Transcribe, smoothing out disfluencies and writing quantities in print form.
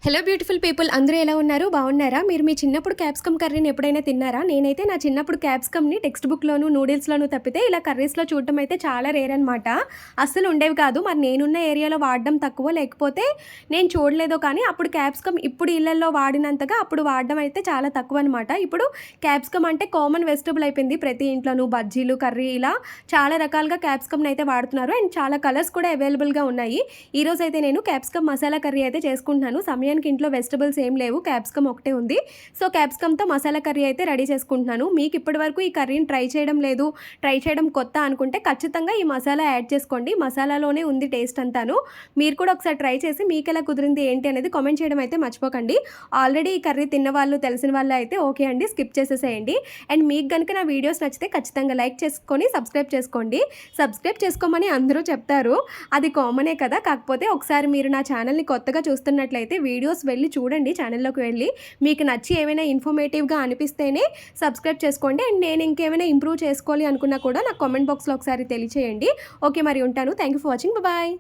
Hello beautiful people, అందరూ ఎలా ఉన్నారు? బాగున్నారా? మీరు మీ చిన్నప్పుడు క్యాప్సికమ్ కర్రీని ఎప్పుడైనా తిన్నారా? నేనైతే నా చిన్నప్పుడు క్యాప్సికమ్‌ని టెక్స్ట్ బుక్‌లోను, నూడిల్స్‌లోను తప్పితే ఇలా కర్రీస్‌లో చూడటం అయితే చాలా రేర్ అనమాట. అస్సలు ఉండేవి కాదు. మరి నేనున్న ఏరియాలో వాడడం తక్కువ, లేకపోతే నేను చూడలేదో కానీ అప్పుడు క్యాప్సికమ్ ఇప్పుడు ఇళ్లల్లో వాడినంతగా అప్పుడు వాడడం అయితే చాలా తక్కువనమాట. ఇప్పుడు క్యాప్సికమ్ అంటే కామన్ వెజిటబుల్ అయిపోయింది. ప్రతి ఇంట్లోనూ బజ్జీలు, కర్రీ ఇలా చాలా రకాలుగా క్యాప్సికమ్‌ని అయితే వాడుతున్నారు. అండ్ చాలా కలర్స్ కూడా అవైలబుల్‌గా ఉన్నాయి. ఈరోజైతే నేను క్యాప్సికమ్ మసాలా కర్రీ అయితే చేసుకుంటున్నాను. సమయానికి ఇంట్లో వెజిటబుల్స్ ఏం లేవు. క్యాప్సికమ్ ఒకటే ఉంది. సో, క్యాప్సికమ్‌తో మసాలా కర్రీ అయితే రెడీ చేసుకుంటున్నాను. మీకు ఇప్పటివరకు ఈ కర్రీని ట్రై చేయడం లేదు, ట్రై చేయడం కొత్త అనుకుంటే ఖచ్చితంగా ఈ మసాలా యాడ్ చేసుకోండి. మసాలాలోనే ఉంది టేస్ట్ అంతాను. మీరు కూడా ఒకసారి ట్రై చేసి మీకెలా కుదిరింది ఏంటి అనేది కామెంట్ చేయడం అయితే మర్చిపోకండి. ఆల్రెడీ ఈ కర్రీ తిన్నవాళ్ళు, తెలిసిన వాళ్ళు అయితే ఓకే అండి, స్కిప్ చేసేసేయండి. అండ్ మీకు గనుక నా వీడియోస్ నచ్చితే ఖచ్చితంగా లైక్ చేసుకొని సబ్స్క్రైబ్ చేసుకోండి. సబ్స్క్రైబ్ చేసుకోమని అందరూ చెప్తారు. అది కామనే కదా! కాకపోతే ఒకసారి మీరు నా ఛానల్‌ని కొత్తగా చూస్తున్నట్లయితే వీడియోస్ వెళ్ళి చూడండి. ఛానల్‌లోకి వెళ్ళి మీకు నచ్చి ఏమైనా ఇన్ఫర్మేటివ్‌గా అనిపిస్తేనే సబ్స్క్రైబ్ చేసుకోండి. అండ్ నేను ఇంకేమైనా ఇంప్రూవ్ చేసుకోవాలి అనుకున్నా కూడా నాకు కామెంట్ బాక్స్‌లో ఒకసారి తెలియచేయండి. ఓకే, మరి ఉంటాను. Thank you for watching. Bye.